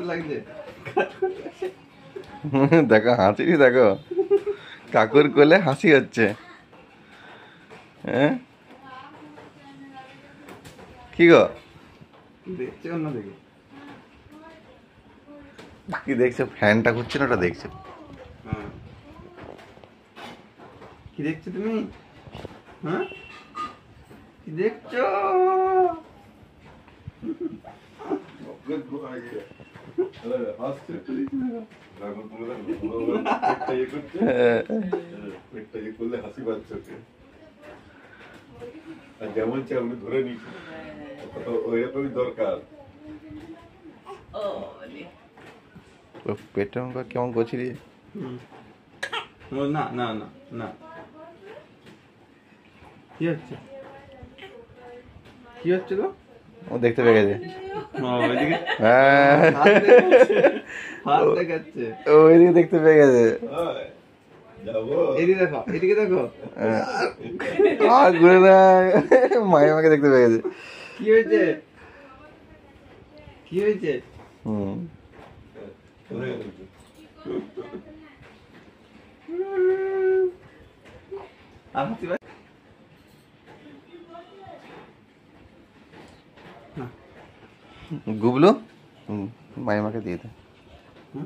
লাগছে। দেখো হাসিটি দেখো, কাকুর কোলে হাসি হচ্ছে। হ্যাঁ কি গো দেখছে অন্যদিকে। কি দেখছো? ফ্যানটা ঘুরছে না, ওটা দেখছো? হ্যাঁ, কি দেখছো তুমি? হ্যাঁ, কি দেখছো? যেমন চাই ধরে নিচ্ছি, ওইরকমই দরকার। পেটটা কেমন করছি রে? না না না না, কি হচ্ছে? কি হচ্ছে গো? ও দেখতে পেয়ে গেছে। হ্যাঁ, হ্যাঁ হাত দেখাচ্ছে। ওইদিকে দেখতে পেয়ে গেছে। এদিকে দেখো, এদিকে দেখো। আর ঘুরে না, মায়ে আমাকে দেখতে পেয়ে গেছে। কি হয়েছে? কি হয়েছে? হুম আর হাসি ভাই গুবলু, মায়ে আমাকে দিয়ে দে। হুম